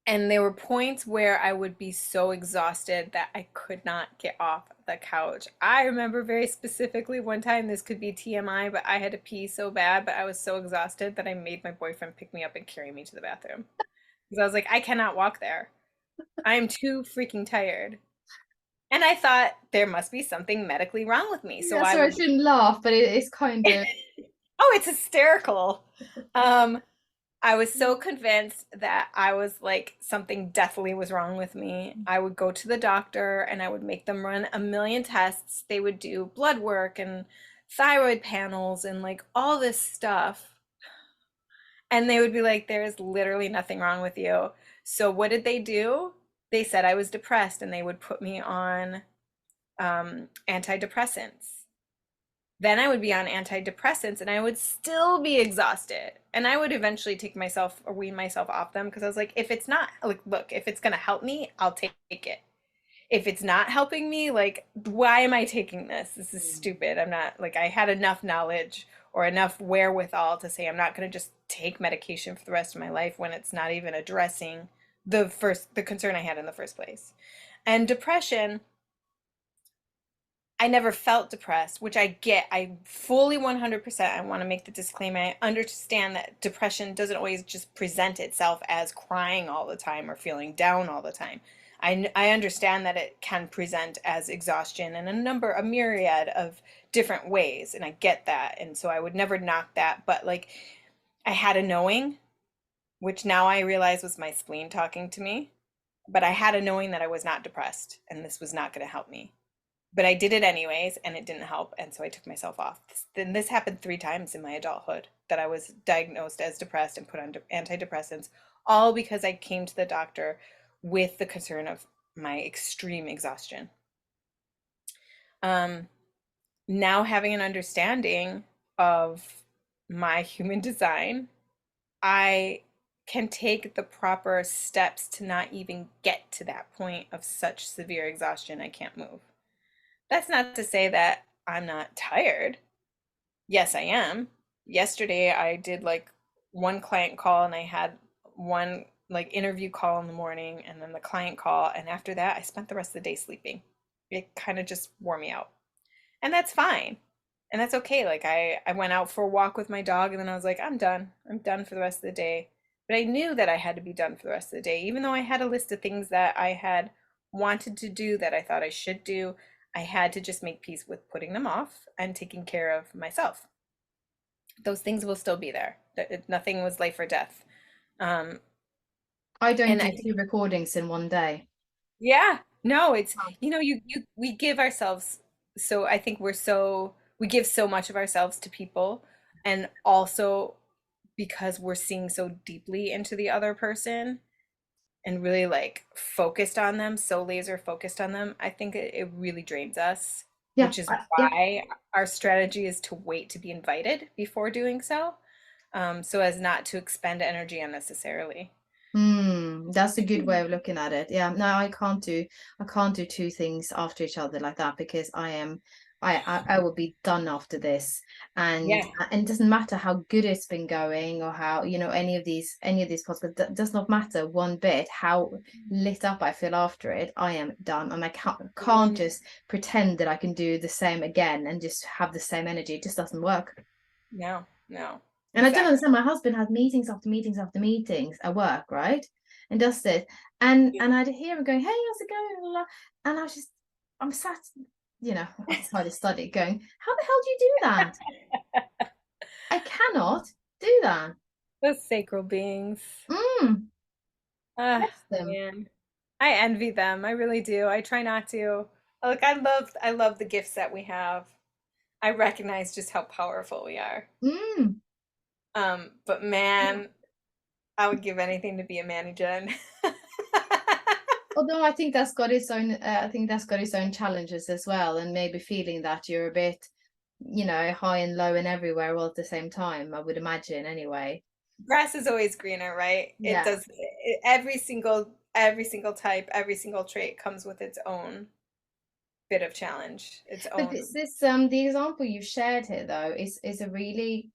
and there were points where I would be so exhausted that I could not get off the couch. I remember very specifically one time, this could be TMI, but I had to pee so bad, but I was so exhausted that I made my boyfriend pick me up and carry me to the bathroom. Because I was like, I cannot walk there. I am too freaking tired. And I thought there must be something medically wrong with me. So Yeah, sorry, I shouldn't laugh, but it's kind of Oh, it's hysterical. I was so convinced that I was like something deathly was wrong with me. I would go to the doctor and I would make them run a million tests. They would do blood work and thyroid panels and like all this stuff. And they would be like, there's literally nothing wrong with you. So what did they do? They said I was depressed and they would put me on antidepressants. Then I would be on antidepressants and I would still be exhausted. And I would eventually take myself or wean myself off them because I was like, if it's not, like, look, if it's going to help me, I'll take it. If it's not helping me, like, why am I taking this? This is stupid. I'm not, like, I had enough knowledge or enough wherewithal to say I'm not going to just take medication for the rest of my life when it's not even addressing the concern I had in the first place. And depression, I never felt depressed, which I get. I fully 100%, I want to make the disclaimer. I understand that depression doesn't always just present itself as crying all the time or feeling down all the time. I understand that it can present as exhaustion in a myriad of different ways, and I get that. And so I would never knock that. But like, I had a knowing, which now I realize was my spleen talking to me. but I had a knowing that I was not depressed and this was not going to help me. But I did it anyways, and it didn't help, and so I took myself off. Then this happened 3 times in my adulthood, that I was diagnosed as depressed and put on antidepressants, all because I came to the doctor with the concern of my extreme exhaustion. Now having an understanding of my human design, I can take the proper steps to not even get to that point of such severe exhaustion I can't move. That's not to say that I'm not tired. Yes, I am. Yesterday I did like one client call, and I had one like interview call in the morning and then the client call, and after that I spent the rest of the day sleeping. It kind of just wore me out. And that's fine. And that's okay. Like I went out for a walk with my dog, and then I was like, I'm done. I'm done for the rest of the day. But I knew that I had to be done for the rest of the day, even though I had a list of things that I had wanted to do that I thought I should do. I had to just make peace with putting them off and taking care of myself. Those things will still be there. Nothing was life or death. Um, I don't and do I 2 recordings in one day. Yeah, no, it's, Oh. we give ourselves, so I think we give so much of ourselves to people, and also because we're seeing so deeply into the other person and really like focused on them, so laser focused on them, I think it really drains us, Yeah, which is yeah. why our strategy is to wait to be invited before doing so, so as not to expend energy unnecessarily. That's a good way of looking at it. Yeah, no, I can't do 2 things after each other like that, because I will be done after this. Yeah, And it doesn't matter how good it's been going, or how, any of these podcasts, does not matter one bit how lit up I feel after it. I am done, and I can't just pretend that I can do the same again and just have the same energy. It just doesn't work. no, no, And I don't exactly. understand. My husband has meetings after meetings after meetings at work, right? And does it. And I'd hear him going, "Hey, how's it going?" Blah, blah. And I'm sat, outside the study going, "How the hell do you do that? I cannot do that." Those sacral beings. Mm, Ah, bless them. man. I envy them. I really do. I try not to. Like I love the gifts that we have. I recognize just how powerful we are. Mm. But man, I would give anything to be a Manny Jen. Although I think that's got its own challenges as well, and maybe feeling that you're a bit, high and low and everywhere all at the same time, I would imagine anyway. Grass is always greener, right? It Yeah. does every single type, every single trait comes with its own bit of challenge, its But own. the example you've shared here though is a really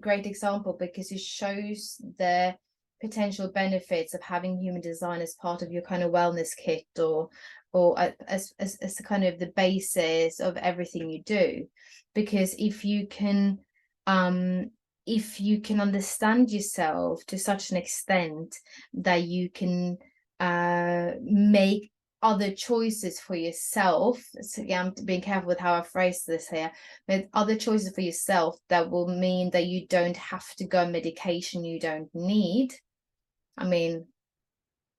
great example, because it shows the potential benefits of having human design as part of your kind of wellness kit, or as kind of the basis of everything you do. Because um if you can understand yourself to such an extent that you can make other choices for yourself. So yeah, I'm being careful with how I phrase this here, but other choices for yourself that will mean that you don't have to go on medication you don't need. I mean,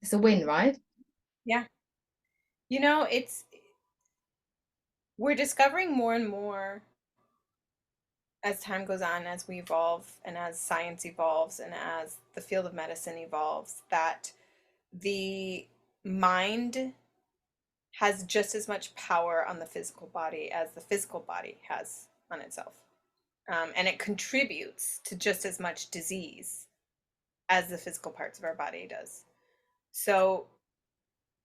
it's a win, right? Yeah. It's we're discovering more and more as time goes on, as we evolve, and as science evolves, and as the field of medicine evolves, that the mind has just as much power on the physical body as the physical body has on itself. And it contributes to just as much disease as the physical parts of our body does. So,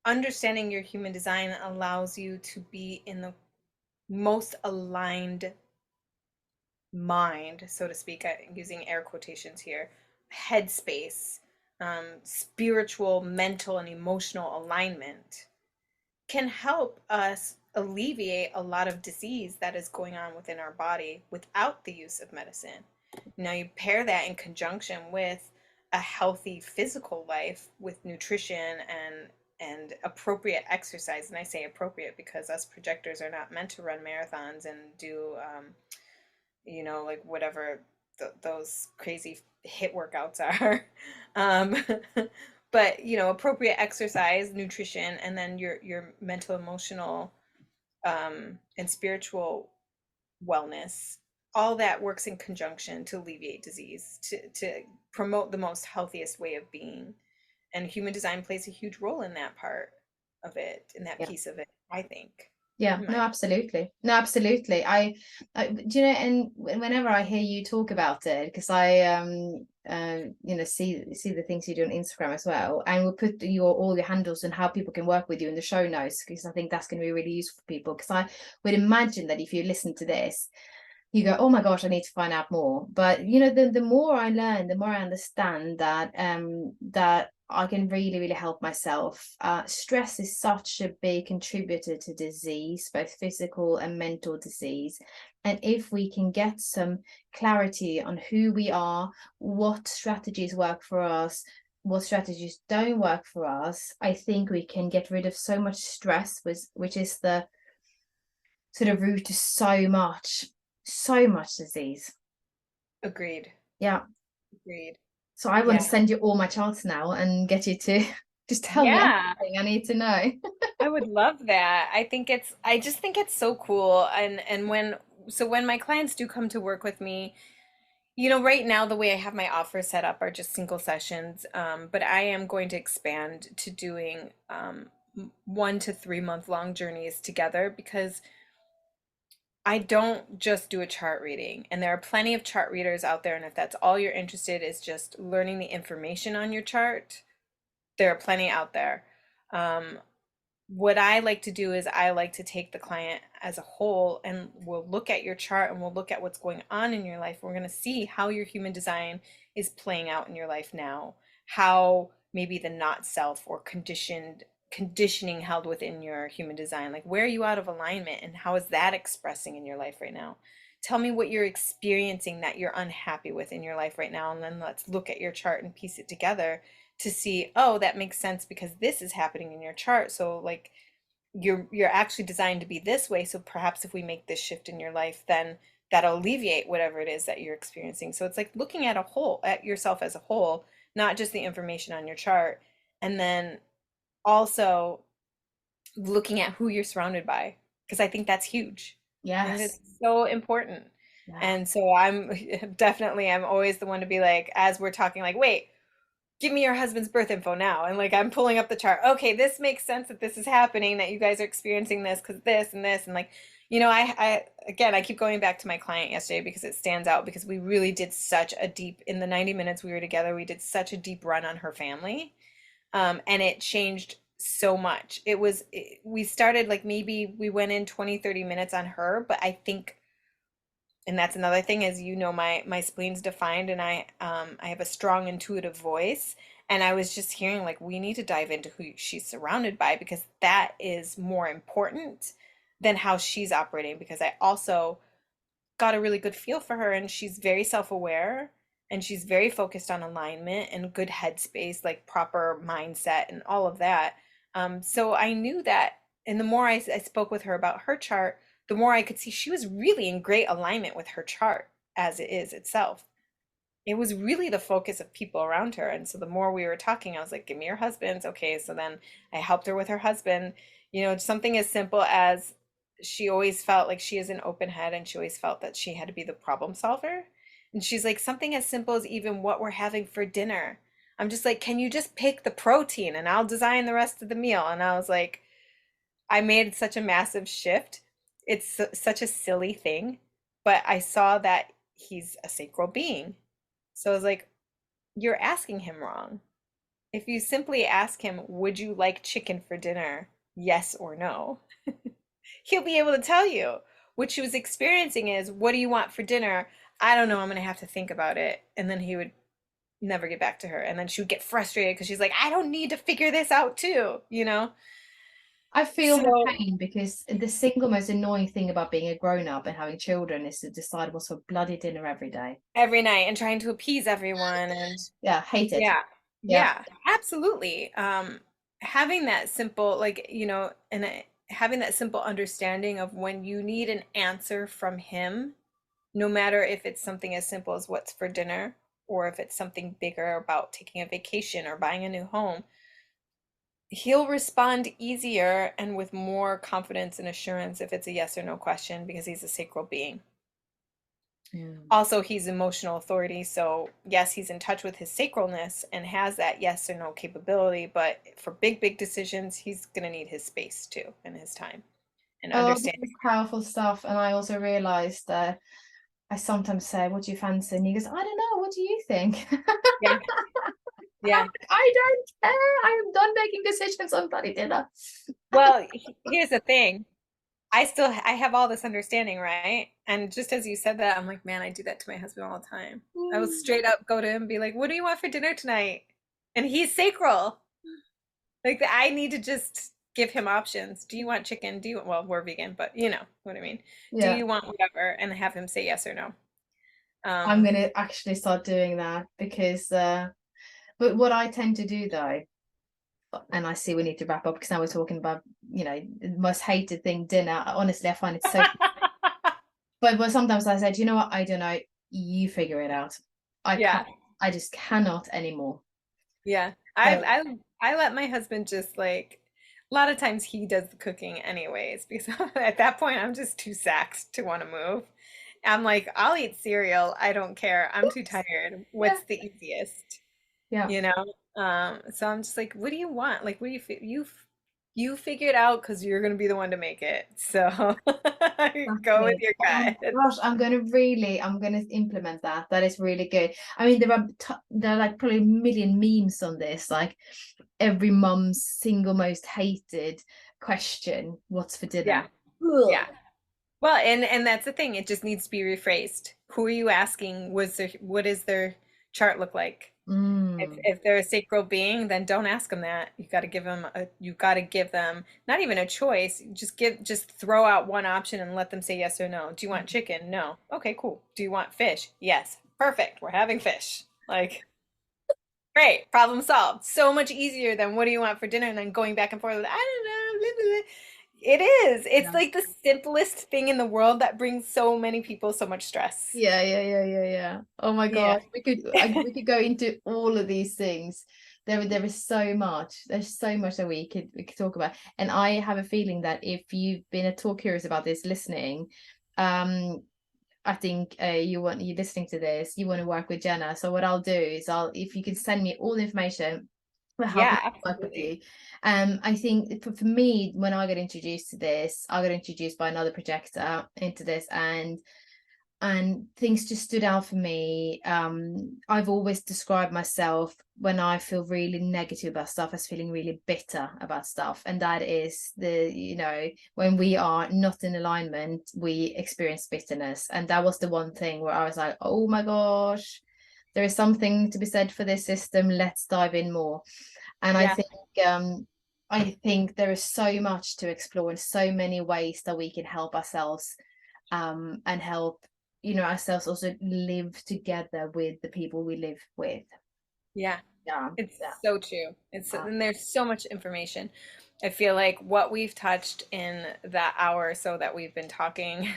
understanding your human design allows you to be in the most aligned mind, so to speak, using air quotations here, headspace, spiritual, mental, and emotional alignment can help us alleviate a lot of disease that is going on within our body without the use of medicine. Now, you pair that in conjunction with a healthy physical life with nutrition and appropriate exercise. And I say appropriate because us projectors are not meant to run marathons and do like whatever those crazy hit workouts are. um, but appropriate exercise, nutrition, and then your mental, emotional, and spiritual wellness, all that works in conjunction to alleviate disease, to promote the most healthiest way of being. And human design plays a huge role in that part of it, in that Yeah. piece of it, I think. Yeah, no, absolutely. No, absolutely. Do you know, and whenever I hear you talk about it, because I see the things you do on Instagram as well, and we'll put all your handles and how people can work with you in the show notes, because I think that's going to be really useful for people. Because I would imagine that if you listen to this, you go, oh my gosh, I need to find out more. But the more I learn, the more I understand that that I can really, really help myself. Stress is such a big contributor to disease, both physical and mental disease. And if we can get some clarity on who we are, what strategies work for us, what strategies don't work for us, I think we can get rid of so much stress, which is the sort of root to so much disease. Agreed. Yeah. Agreed. So I want to send you all my charts now and get you to just tell me everything I need to know. I would love that. I just think it's so cool. And when my clients do come to work with me, right now the way I have my offers set up are just single sessions. But I am going to expand to doing 1 to 3 month long journeys together, because I don't just do a chart reading, and there are plenty of chart readers out there. And if that's all you're interested is just learning the information on your chart, there are plenty out there. What I like to do is I like to take the client as a whole, and we'll look at your chart and we'll look at what's going on in your life. We're going to see how your human design is playing out in your life now, how maybe the not self or conditioning held within your human design, like where are you out of alignment and how is that expressing in your life right now. Tell me what you're experiencing that you're unhappy with in your life right now, and then let's look at your chart and piece it together to see, oh, that makes sense because this is happening in your chart. So like you're actually designed to be this way, so perhaps if we make this shift in your life, then that'll alleviate whatever it is that you're experiencing. So it's like looking at yourself as a whole, not just the information on your chart. And then also looking at who you're surrounded by, because I think that's huge. I think it's so important. Yeah. And so I'm always the one to be like, as we're talking, like, wait, give me your husband's birth info now. And like, I'm pulling up the chart. Okay, this makes sense that this is happening, that you guys are experiencing this because this and this. And like, I keep going back to my client yesterday because it stands out, because we really did in the 90 minutes we were together, we did such a deep run on her family. And it changed so much. We started like, maybe we went in 20, 30 minutes on her, but I think, and that's another thing, is my spleen's defined, and I have a strong intuitive voice, and I was just hearing like, we need to dive into who she's surrounded by, because that is more important than how she's operating, because I also got a really good feel for her, and she's very self-aware, and she's very focused on alignment and good headspace, like proper mindset and all of that. So I knew that, and the more I spoke with her about her chart, the more I could see she was really in great alignment with her chart as it is itself. It was really the focus of people around her. And so the more we were talking, I was like, give me your husband's. Okay. So then I helped her with her husband. Something as simple as, she always felt like she is an open head, and she always felt that she had to be the problem solver. And she's like, something as simple as even what we're having for dinner. I'm just like, can you just pick the protein and I'll design the rest of the meal? And I was like, I made such a massive shift. It's such a silly thing, but I saw that he's a sacral being. So I was like, you're asking him wrong. If you simply ask him, would you like chicken for dinner? Yes or no. He'll be able to tell you. What she was experiencing is, what do you want for dinner? I don't know. I'm going to have to think about it. And then he would never get back to her. And then she would get frustrated because she's like, I don't need to figure this out too, I feel her pain, because the single most annoying thing about being a grown-up and having children is to decide what's for bloody dinner every day. Every night, and trying to appease everyone, and hate it. Yeah, absolutely. Having that simple, having that simple understanding of when you need an answer from him, no matter if it's something as simple as what's for dinner, or if it's something bigger about taking a vacation or buying a new home, he'll respond easier and with more confidence and assurance if it's a yes or no question, because he's a sacral being. Also, he's emotional authority, so yes, he's in touch with his sacralness and has that yes or no capability, but for big decisions, he's going to need his space too and his time and Oh, this understanding. is powerful stuff. And I also realized that I sometimes say, what do you fancy? And he goes, I don't know, what do you think? Yeah. Yeah. I don't care. I am done making decisions on bloody dinner. Well, here's the thing. I have all this understanding, right? And just as you said that, I'm like, man, I do that to my husband all the time. I will straight up go to him and be like, what do you want for dinner tonight? And he's sacral. Like, I need to just give him options. Do you want chicken? Well, we're vegan, but you know what I mean. Do Yeah, you want whatever? And have him say yes or no. I'm gonna actually start doing that because but what I tend to do though, and I see we need to wrap up because now we're talking about, you know, the most hated thing, dinner. Honestly, I find it so but sometimes I said, you know what, I don't know, you figure it out. Yeah. I just cannot anymore. Yeah. So, I let my husband just like, a lot of times he does the cooking anyways, because at that point I'm just too sacked to want to move. I'm like, I'll eat cereal. I don't care. I'm too tired. yeah, What's the easiest? yeah. You know? So I'm just like, what do you want? Like, what do you figure it out because you're gonna be the one to make it. So go with Exactly. your Oh my gut. gosh, I'm gonna implement that. That is really good. I mean, there are like probably a million memes on this, like every mum's single most hated question, what's for Yeah. dinner? Yeah. Ugh. Well, and that's the thing. It just needs to be rephrased. Who are you asking? What does their chart look like? Mm. If they're a sacral being, then don't ask them that. You got to give them not even a choice. Just throw out one option and let them say yes or no. Do you want chicken? No. Okay, cool. Do you want fish? Yes. Perfect. We're having fish. Like, great. Problem solved. So much easier than what do you want for dinner and then going back and forth with, I don't know. Blah, blah, blah. It is. It's Yeah. like the simplest thing in the world that brings so many people so much stress. Yeah. Oh my Yeah. God, we could go into all of these things. There is so much. There's so much that we could talk about. And I have a feeling that if you've been at all curious about this, listening, I think you're listening to this, you want to work with Jenna. So what I'll do is if you can send me all the information, we'll help Yeah, work with you. absolutely. I think for me, when I got introduced to this, I got introduced by another projector into this, and things just stood out for me. I've always described myself when I feel really negative about stuff as feeling really bitter about stuff, and that is when we are not in alignment, we experience bitterness. And that was the one thing where I was like, oh my gosh, there is something to be said for this system. Let's dive in more. And Yeah. I think there is so much to explore and so many ways that we can help ourselves, and help ourselves also live together with the people we live with. Yeah. Yeah, It's yeah, so true. And there's so much information. I feel like what we've touched in that hour or so that we've been talking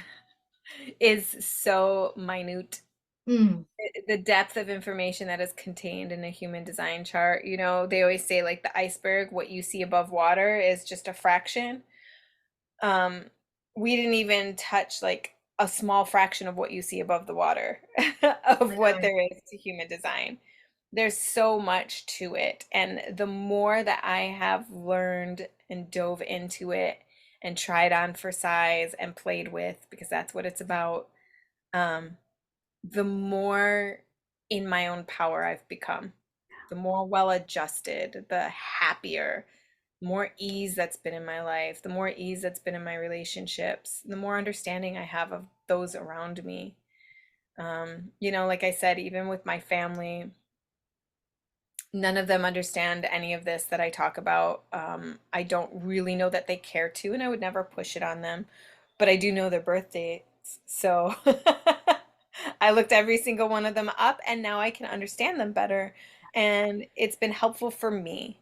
is so minute. mm, The depth of information that is contained in a human design chart. You know, they always say like the iceberg, what you see above water is just a fraction. We didn't even touch like a small fraction of what you see above the water of what there is to human design. There's so much to it. And the more that I have learned and dove into it and tried on for size and played with, because that's what it's about, the more in my own power I've become, the more well adjusted, the happier, more ease that's been in my life, the more ease that's been in my relationships, the more understanding I have of those around me. Like I said, even with my family, none of them understand any of this that I talk about. I don't really know that they care to, and I would never push it on them, but I do know their birth dates. So I looked every single one of them up, and now I can understand them better. And it's been helpful for me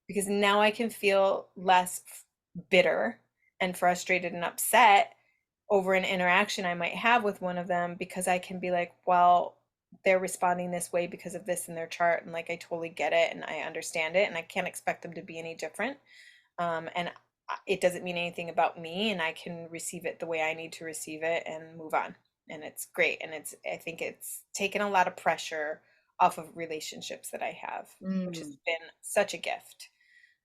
because now I can feel less bitter and frustrated and upset over an interaction I might have with one of them, because I can be like, well, they're responding this way because of this in their chart, and like I totally get it and I understand it, and I can't expect them to be any different. And it doesn't mean anything about me, and I can receive it the way I need to receive it and move on. And it's great. And I think it's taken a lot of pressure off of relationships that I have, which has been such a gift.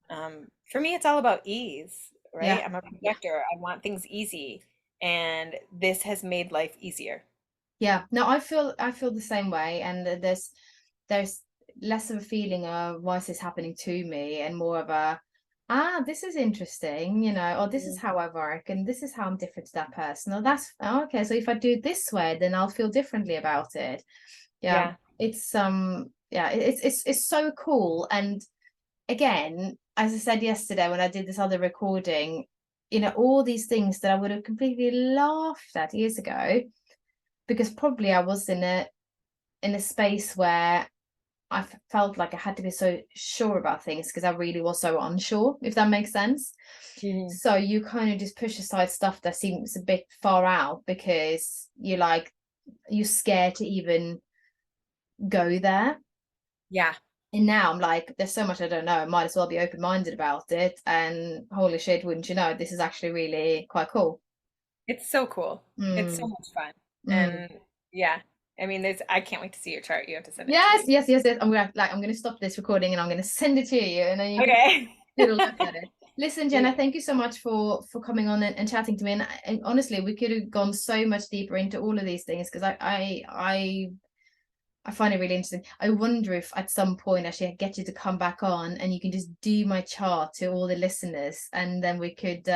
For me, it's all about ease, right? Yeah. I'm a projector. I want things easy, and this has made life easier. Yeah, no, I feel the same way, and there's less of a feeling of why is this happening to me, and more of a this is interesting, you know, or this is how I work, and this is how I'm different to that person, or that's okay, so if I do it this way, then I'll feel differently about it. Yeah, it's yeah, it's so cool. And again, as I said yesterday when I did this other recording, you know, all these things that I would have completely laughed at years ago, because probably I was in a space where I felt like I had to be so sure about things because I really was so unsure, if that makes sense. So you kind of just push aside stuff that seems a bit far out because you're scared to even go there. Yeah. And now I'm like, there's so much I don't know. I might as well be open-minded about it. And holy shit, wouldn't you know, this is actually really quite cool. It's so cool. It's so much fun. And yeah, I mean, I can't wait to see your chart. You have to send it to me. Yes. I'm gonna stop this recording and I'm gonna send it to you, and then you can Okay. get a look at it. Listen, Jenna, thank you so much for coming on and chatting to me. And honestly, we could have gone so much deeper into all of these things because I find it really interesting. I wonder if at some point actually I get you to come back on and you can just do my chart to all the listeners, and then we could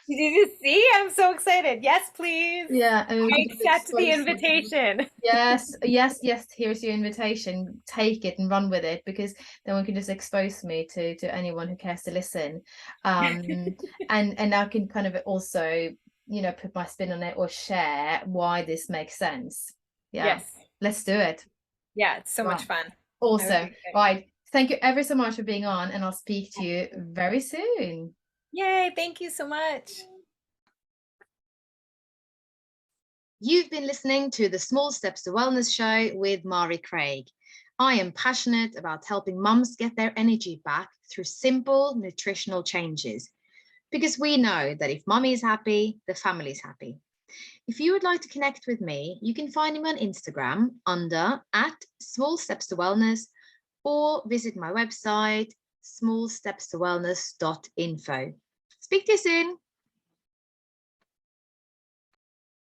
Did you see? I'm so excited. Yes, please. yeah, and we I could accept the invitation. yes, here's your invitation, take it and run with it, because then we can just expose me to anyone who cares to listen, and I can kind of also, you know, put my spin on it or share why this makes sense. Yeah. Yes. Let's do it. Yeah, it's so much fun. Awesome. Right, thank you ever so much for being on, and I'll speak to you very soon. Yay, thank you so much. You've been listening to the Small Steps to Wellness show with Mari Craig. I am passionate about helping mums get their energy back through simple nutritional changes, because we know that if mummy is happy, the family is happy. If you would like to connect with me, you can find me on Instagram under @smallstepstowellness, or visit my website smallstepstowellness.info. Speak to you soon.